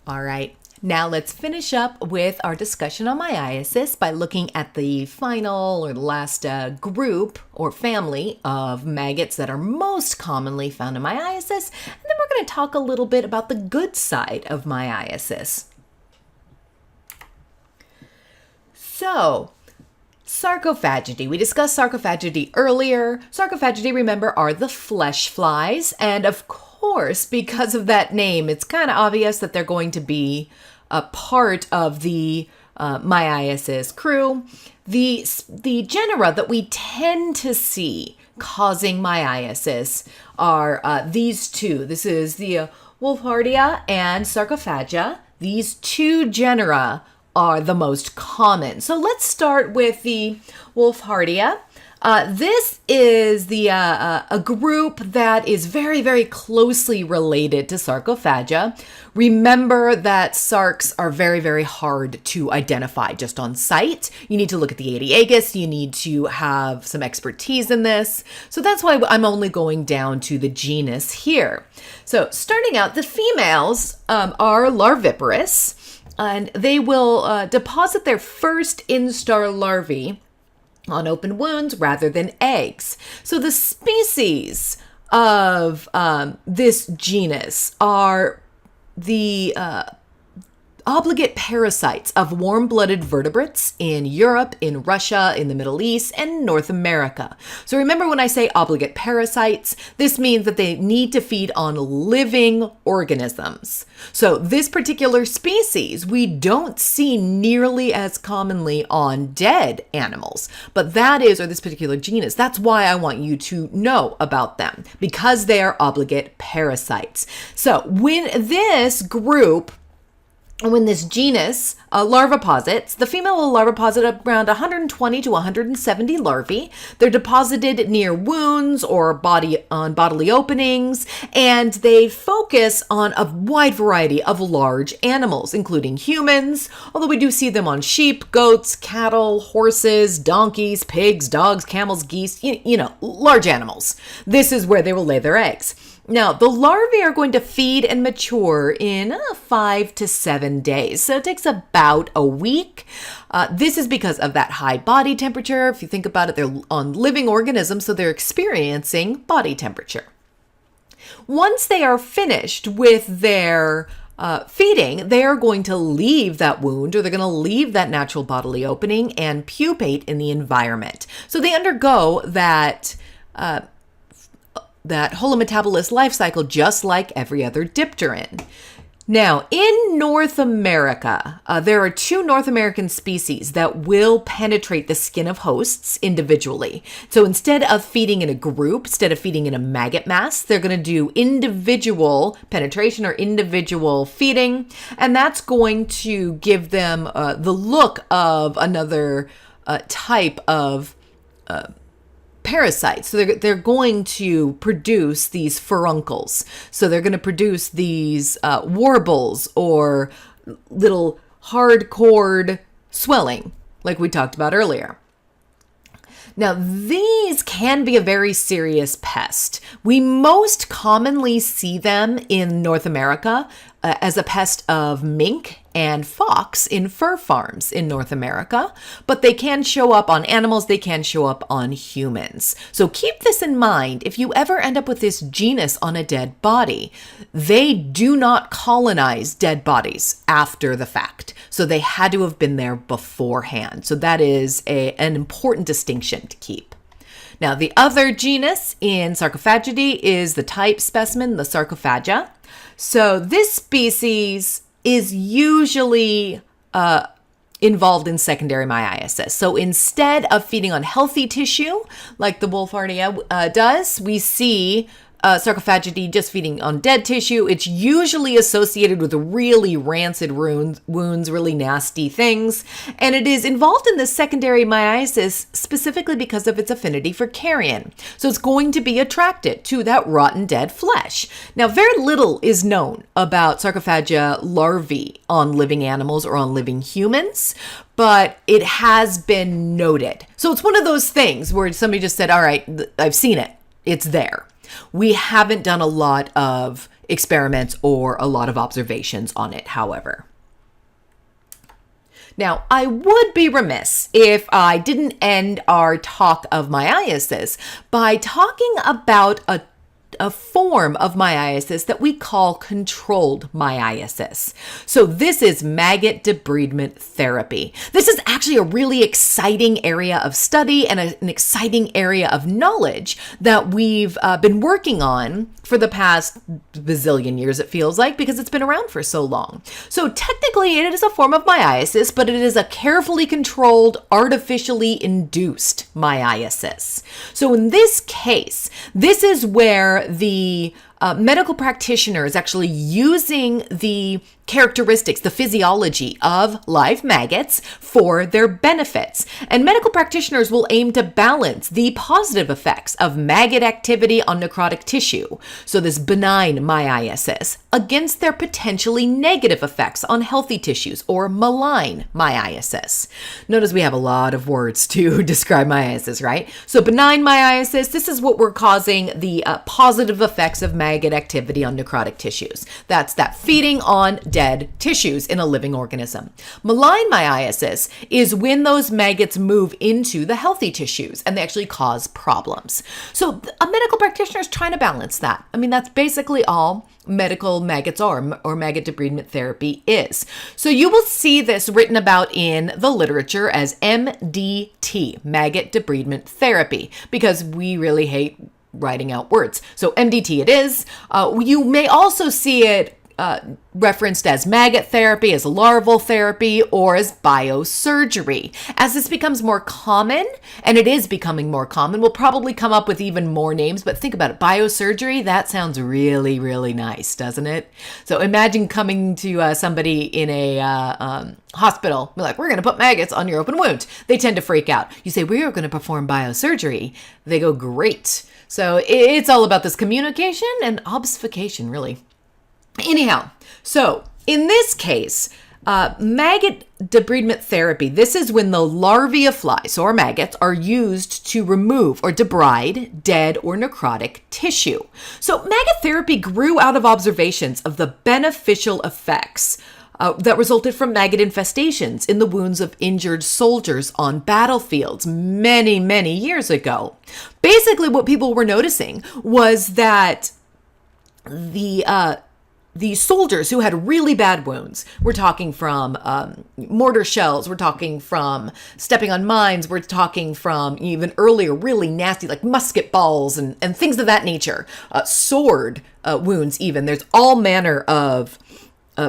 All right, now let's finish up with our discussion on myiasis by looking at the final or the last group or family of maggots that are most commonly found in myiasis. And then we're going to talk a little bit about the good side of myiasis. So, sarcophagidae. We discussed sarcophagidae earlier. Sarcophagidae, remember, are the flesh flies. And of course, because of that name, it's kind of obvious that they're going to be a part of the myiasis crew. The genera that we tend to see causing myiasis are these two. This is the Wolfhardia and Sarcophagia. These two genera are the most common. So let's start with the Wolfhardia. This is a group that is very, very closely related to Sarcophagia. Remember that sarcs are very, very hard to identify just on sight. You need to look at the Aedeagus. You need to have some expertise in this. So that's why I'm only going down to the genus here. So starting out, the females are larviparous. And they will deposit their first instar larvae on open wounds rather than eggs. So the species of this genus are the obligate parasites of warm-blooded vertebrates in Europe, in Russia, in the Middle East, and North America. So remember when I say obligate parasites, this means that they need to feed on living organisms. So this particular species, we don't see nearly as commonly on dead animals, but that is, or this particular genus, that's why I want you to know about them, because they are obligate parasites. So when this group, when this genus larvaposits, the female will larvaposit around 120 to 170 larvae. They're deposited near wounds or bodily openings, and they focus on a wide variety of large animals, including humans, although we do see them on sheep, goats, cattle, horses, donkeys, pigs, dogs, camels, geese, you know, large animals. This is where they will lay their eggs. Now, the larvae are going to feed and mature in 5 to 7 days. So it takes about a week. This is because of that high body temperature. If you think about it, they're on living organisms, so they're experiencing body temperature. Once they are finished with their feeding, they are going to leave that wound, or they're going to leave that natural bodily opening and pupate in the environment. So they undergo that holometabolous life cycle just like every other dipteran. Now, in North America, there are 2 North American species that will penetrate the skin of hosts individually. So instead of feeding in a group, instead of feeding in a maggot mass, they're going to do individual penetration or individual feeding, and that's going to give them the look of another type of parasites. So they're going to produce these furuncles. So they're going to produce these warbles or little hard-cored swelling, like we talked about earlier. Now, these can be a very serious pest. We most commonly see them in North America as a pest of mink and fox in fur farms in North America, but they can show up on animals, they can show up on humans. So keep this in mind. If you ever end up with this genus on a dead body, they do not colonize dead bodies after the fact. So they had to have been there beforehand. So that is an important distinction to keep. Now, the other genus in Sarcophagidae is the type specimen, the Sarcophagia. So this species is usually involved in secondary myiasis. So instead of feeding on healthy tissue, like the Wolfhardia does, we see Sarcophagidae just feeding on dead tissue. It's usually associated with really rancid wounds, really nasty things. And it is involved in the secondary myiasis specifically because of its affinity for carrion. So it's going to be attracted to that rotten dead flesh. Now, very little is known about Sarcophagia larvae on living animals or on living humans, but it has been noted. So it's one of those things where somebody just said, all right, I've seen it. It's there. We haven't done a lot of experiments or a lot of observations on it, however. Now, I would be remiss if I didn't end our talk of myiasis by talking about a form of myiasis that we call controlled myiasis. So this is maggot debridement therapy. This is actually a really exciting area of study and an exciting area of knowledge that we've been working on for the past bazillion years, it feels like, because it's been around for so long. So technically it is a form of myiasis, but it is a carefully controlled, artificially induced myiasis. So in this case, this is where the medical practitioner is actually using the characteristics, the physiology of live maggots for their benefits. And medical practitioners will aim to balance the positive effects of maggot activity on necrotic tissue, so this benign myiasis, against their potentially negative effects on healthy tissues, or malign myiasis. Notice we have a lot of words to describe myiasis, right? So benign myiasis, this is what we're causing the positive effects of maggot activity on necrotic tissues. That's that feeding on dead tissues in a living organism. Malign myiasis is when those maggots move into the healthy tissues and they actually cause problems. So a medical practitioner is trying to balance that. I mean, that's basically all medical maggots are, or maggot debridement therapy is. So you will see this written about in the literature as MDT, maggot debridement therapy, because we really hate writing out words. So MDT it is. You may also see it referenced as maggot therapy, as larval therapy, or as biosurgery. As this becomes more common, and it is becoming more common, we'll probably come up with even more names, but think about it. Biosurgery, that sounds really, really nice, doesn't it? So imagine coming to somebody in a hospital, be like, we're going to put maggots on your open wound. They tend to freak out. You say, we are going to perform biosurgery. They go, great. So it's all about this communication and obfuscation, really. Anyhow, so in this case, maggot debridement therapy, this is when the larvae of flies or maggots are used to remove or debride dead or necrotic tissue. So maggot therapy grew out of observations of the beneficial effects that resulted from maggot infestations in the wounds of injured soldiers on battlefields many, many years ago. Basically, what people were noticing was that the soldiers who had really bad wounds, we're talking from mortar shells, we're talking from stepping on mines, we're talking from even earlier really nasty like musket balls and things of that nature, sword wounds even. There's all manner of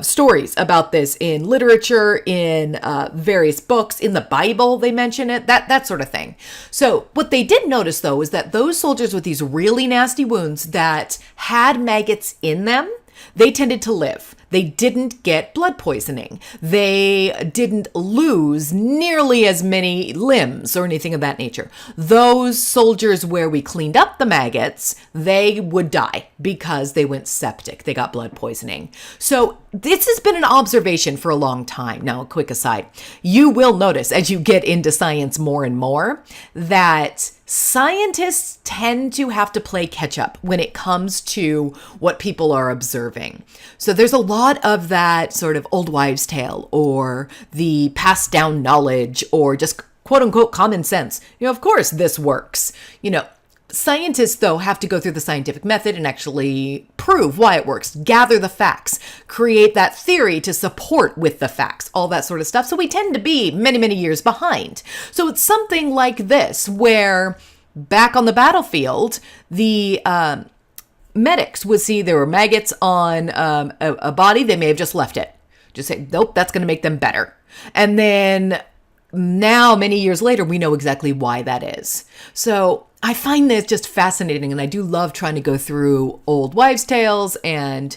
stories about this in literature, in various books, in the Bible, they mention it, that sort of thing. So what they did notice, though, is that those soldiers with these really nasty wounds that had maggots in them, they tended to live. They didn't get blood poisoning. They didn't lose nearly as many limbs or anything of that nature. Those soldiers where we cleaned up the maggots, they would die because they went septic. They got blood poisoning. So this has been an observation for a long time. Now, a quick aside, you will notice as you get into science more and more that scientists tend to have to play catch up when it comes to what people are observing. So there's a lot of that sort of old wives' tale or the passed down knowledge or just quote unquote common sense. Of course this works. Scientists, though, have to go through the scientific method and actually prove why it works, gather the facts, create that theory to support with the facts, all that sort of stuff. So we tend to be many, many years behind. So it's something like this, where back on the battlefield, the medics would see there were maggots on a body. They may have just left it. Just say, nope, that's going to make them better. And then now, many years later, we know exactly why that is. So I find this just fascinating, and I do love trying to go through old wives' tales and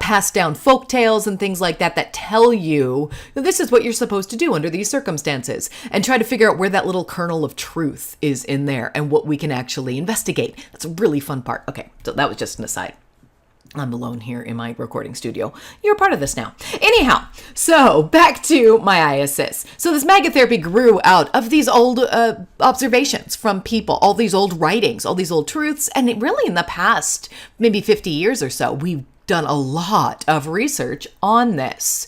passed down folk tales and things like that tell you that this is what you're supposed to do under these circumstances, and try to figure out where that little kernel of truth is in there and what we can actually investigate. That's a really fun part. Okay, so that was just an aside. I'm alone here in my recording studio. You're part of this now. Anyhow, so back to myiasis. So this maggot therapy grew out of these old observations from people, all these old writings, all these old truths. And really in the past, maybe 50 years or so, we've done a lot of research on this.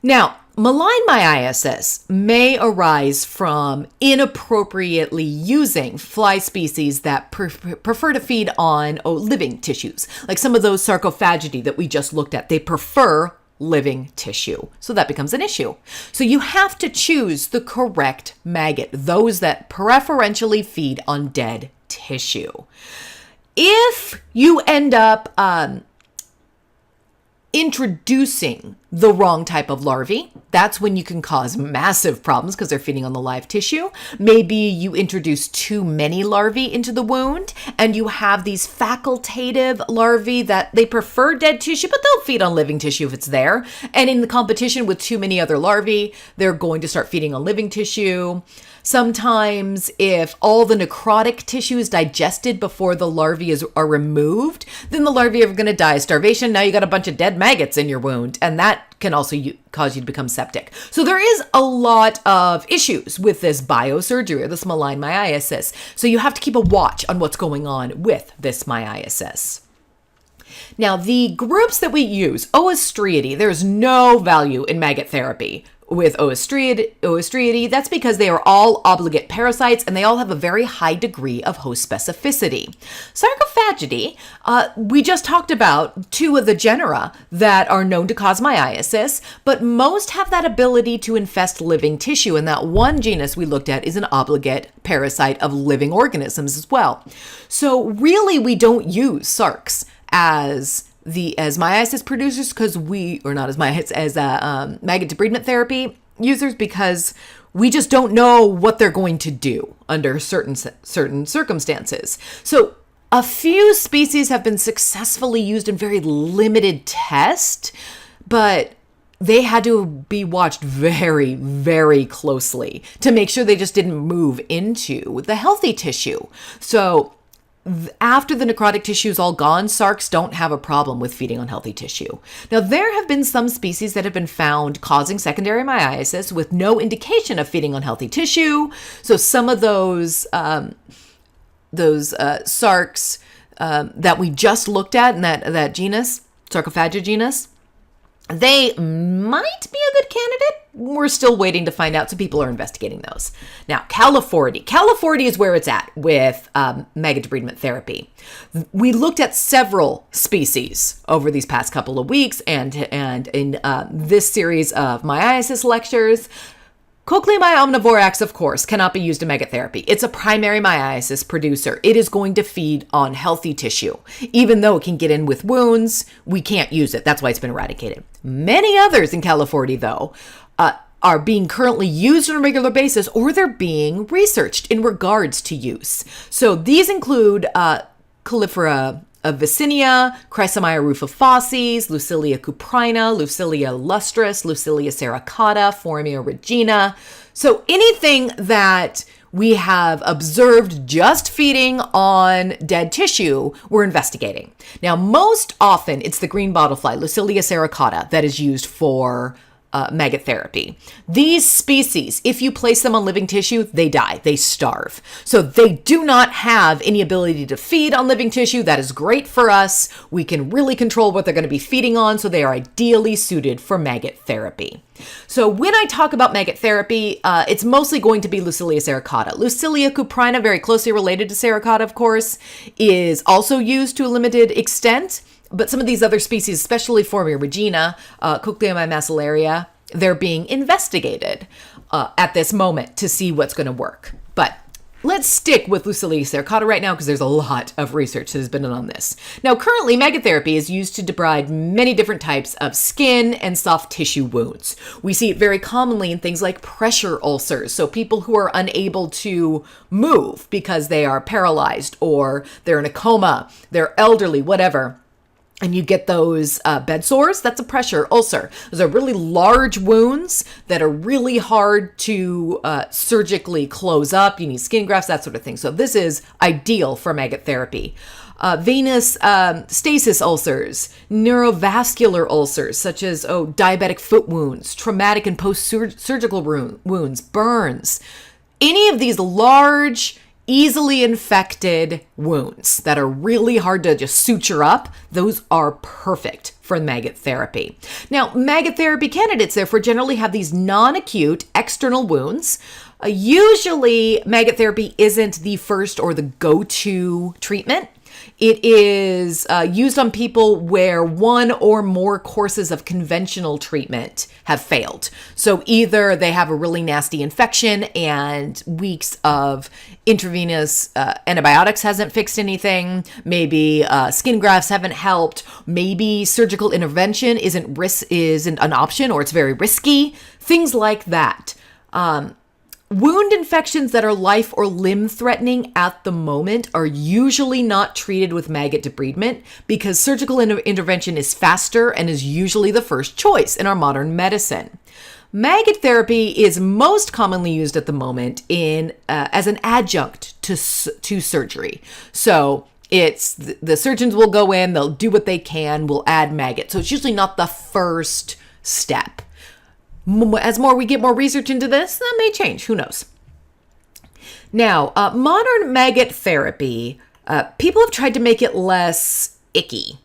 Now, malign myiasis may arise from inappropriately using fly species that prefer to feed on living tissues, like some of those Sarcophagidae that we just looked at. They prefer living tissue. So that becomes an issue. So you have to choose the correct maggot, those that preferentially feed on dead tissue. If you end up introducing the wrong type of larvae, that's when you can cause massive problems because they're feeding on the live tissue. Maybe you introduce too many larvae into the wound and you have these facultative larvae that they prefer dead tissue, but they'll feed on living tissue if it's there. And in the competition with too many other larvae, they're going to start feeding on living tissue. Sometimes if all the necrotic tissue is digested before the larvae are removed, then the larvae are going to die of starvation. Now you got a bunch of dead maggots in your wound, and that can also cause you to become septic. So there is a lot of issues with this biosurgery or this malign myiasis. So you have to keep a watch on what's going on with this myiasis. Now, the groups that we use, Oostriidae, there's no value in maggot therapy with Oostriidae. That's because they are all obligate parasites and they all have a very high degree of host specificity. Sarcophagidae, we just talked about two of the genera that are known to cause myiasis, but most have that ability to infest living tissue. And that one genus we looked at is an obligate parasite of living organisms as well. So really, we don't use sarcs as myiasis producers because maggot debridement therapy users, because we just don't know what they're going to do under certain circumstances. So a few species have been successfully used in very limited tests, but they had to be watched very, very closely to make sure they just didn't move into the healthy tissue. So after the necrotic tissue is all gone, sarcs don't have a problem with feeding on healthy tissue. Now, there have been some species that have been found causing secondary myiasis with no indication of feeding on healthy tissue. So some of those sarcs that we just looked at in that genus, Sarcophagia genus, they might be a good candidate. We're still waiting to find out, so people are investigating those. Now, California. California is where it's at with maggot debridement therapy. We looked at several species over these past couple of weeks, and in this series of myiasis lectures, Cochleamia omnivorax, of course, cannot be used in maggot therapy. It's a primary myiasis producer. It is going to feed on healthy tissue. Even though it can get in with wounds, we can't use it. That's why it's been eradicated. Many others in California, though, are being currently used on a regular basis, or they're being researched in regards to use. So these include Califera Vicinia, Chrysomya rufifasces, Lucilia cuprina, Lucilia lustris, Lucilia serracata, Phormia regina. So anything that we have observed just feeding on dead tissue, we're investigating. Now, most often it's the green bottlefly, Lucilia serracata, that is used for maggot therapy. These species, if you place them on living tissue, they die, they starve. So they do not have any ability to feed on living tissue. That is great for us. We can really control what they're going to be feeding on, so they are ideally suited for maggot therapy. So when I talk about maggot therapy, it's mostly going to be Lucilia serracata. Lucilia cuprina, very closely related to serracata, of course, is also used to a limited extent. But some of these other species, especially Phormia regina, Cochleamia macellaria, they're being investigated at this moment to see what's going to work. But let's stick with Lucilia serracata right now because there's a lot of research that has been done on this. Now, currently, maggot therapy is used to debride many different types of skin and soft tissue wounds. We see it very commonly in things like pressure ulcers, so people who are unable to move because they are paralyzed or they're in a coma, they're elderly, whatever. And you get those bed sores, that's a pressure ulcer. Those are really large wounds that are really hard to surgically close up. You need skin grafts, that sort of thing. So this is ideal for maggot therapy. Venous stasis ulcers, neurovascular ulcers, such as diabetic foot wounds, traumatic and post-surgical wounds, burns. Any of these large easily infected wounds that are really hard to just suture up, those are perfect for maggot therapy. Now, maggot therapy candidates, therefore, generally have these non-acute external wounds. Usually, maggot therapy isn't the first or the go-to treatment. It is used on people where one or more courses of conventional treatment have failed. So either they have a really nasty infection and weeks of intravenous antibiotics hasn't fixed anything. Maybe skin grafts haven't helped. Maybe surgical intervention isn't an option, or it's very risky. Things like that. Wound infections that are life or limb threatening at the moment are usually not treated with maggot debridement because surgical intervention is faster and is usually the first choice in our modern medicine. Maggot therapy is most commonly used at the moment as an adjunct to surgery. So it's the surgeons will go in, they'll do what they can, will add maggot. So it's usually not the first step. As we get more research into this, that may change. Who knows? Now, modern maggot therapy, people have tried to make it less icky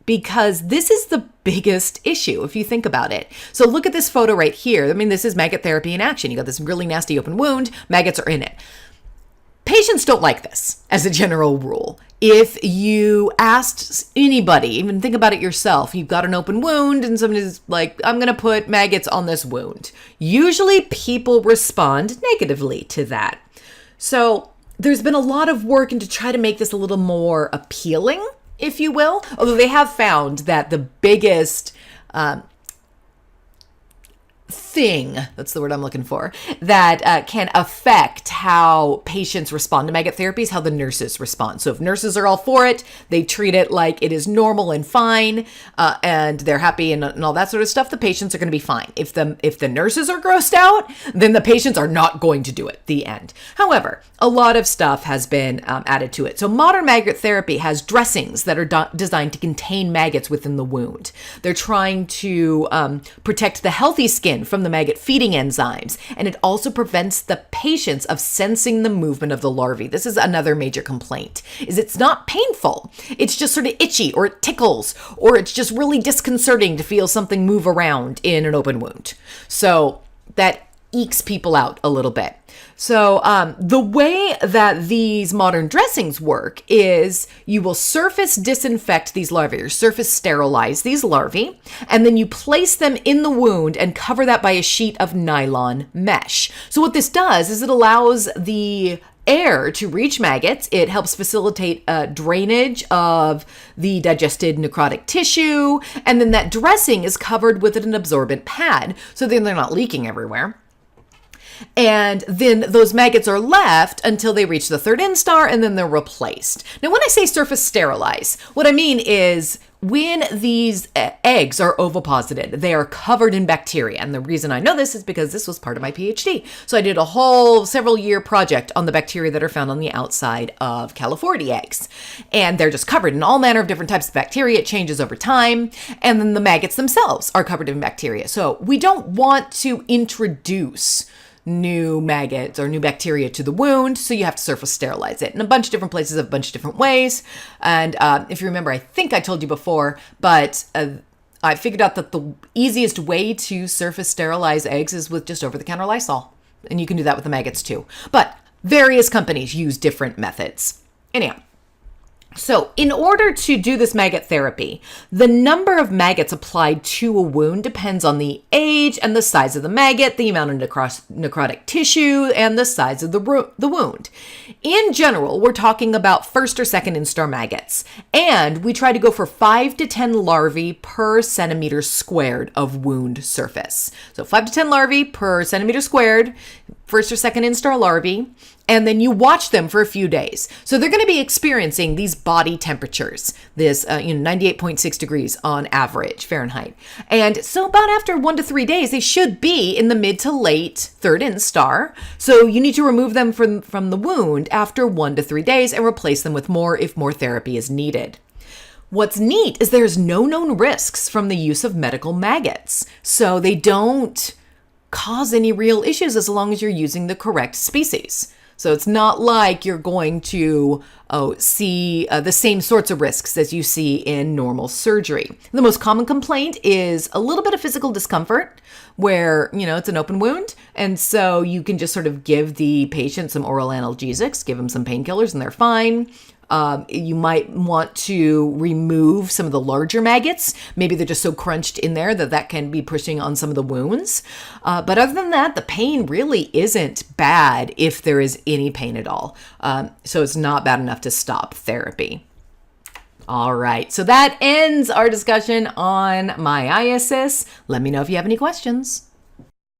because this is the biggest issue if you think about it. So look at this photo right here. I mean, this is maggot therapy in action. You got this really nasty open wound. Maggots are in it. Patients don't like this as a general rule. If you asked anybody, even think about it yourself, you've got an open wound and somebody's like, I'm going to put maggots on this wound. Usually people respond negatively to that. So there's been a lot of work into try to make this a little more appealing, if you will. Although they have found that the biggest thing, that's the word I'm looking for, that can affect how patients respond to maggot therapy is how the nurses respond. So if nurses are all for it, they treat it like it is normal and fine, and they're happy and all that sort of stuff, the patients are going to be fine. If the nurses are grossed out, then the patients are not going to do it, the end. However, a lot of stuff has been added to it. So modern maggot therapy has dressings that are designed to contain maggots within the wound. They're trying to protect the healthy skin from the maggot feeding enzymes, and it also prevents the patients of sensing the movement of the larvae. This is another major complaint, is it's not painful. It's just sort of itchy, or it tickles, or it's just really disconcerting to feel something move around in an open wound. So that ekes people out a little bit. So the way that these modern dressings work is you will surface disinfect these larvae, or surface sterilize these larvae, and then you place them in the wound and cover that by a sheet of nylon mesh. So what this does is it allows the air to reach maggots. It helps facilitate drainage of the digested necrotic tissue, and then that dressing is covered with an absorbent pad, so then they're not leaking everywhere. And then those maggots are left until they reach the third instar, and then they're replaced. Now, when I say surface sterilize, what I mean is when these eggs are oviposited, they are covered in bacteria. And the reason I know this is because this was part of my PhD. So I did a whole several-year project on the bacteria that are found on the outside of California eggs. And they're just covered in all manner of different types of bacteria. It changes over time. And then the maggots themselves are covered in bacteria. So we don't want to introduce new maggots or new bacteria to the wound, so you have to surface sterilize it. In a bunch of different places, a bunch of different ways. And if you remember, I think I told you before, but I figured out that the easiest way to surface sterilize eggs is with just over-the-counter Lysol. And you can do that with the maggots too. But various companies use different methods. Anyhow, so in order to do this maggot therapy, the number of maggots applied to a wound depends on the age and the size of the maggot, the amount of necrotic tissue, and the size of the wound. In general, we're talking about first or second instar maggots, and we try to go for 5 to 10 larvae per centimeter squared of wound surface. So 5 to 10 larvae per centimeter squared, first or second instar larvae, and then you watch them for a few days. So they're going to be experiencing these body temperatures, this 98.6 degrees on average Fahrenheit. And so about after 1 to 3 days, they should be in the mid to late third instar. So you need to remove them from the wound after 1 to 3 days and replace them with more if more therapy is needed. What's neat is there's no known risks from the use of medical maggots. So they don't cause any real issues as long as you're using the correct species. So it's not like you're going to see the same sorts of risks as you see in normal surgery. The most common complaint is a little bit of physical discomfort where, it's an open wound. And so you can just sort of give the patient some oral analgesics, give them some painkillers, and they're fine. You might want to remove some of the larger maggots. Maybe they're just so crunched in there that can be pushing on some of the wounds. But other than that, the pain really isn't bad if there is any pain at all. So it's not bad enough to stop therapy. All right, so that ends our discussion on myiasis. Let me know if you have any questions.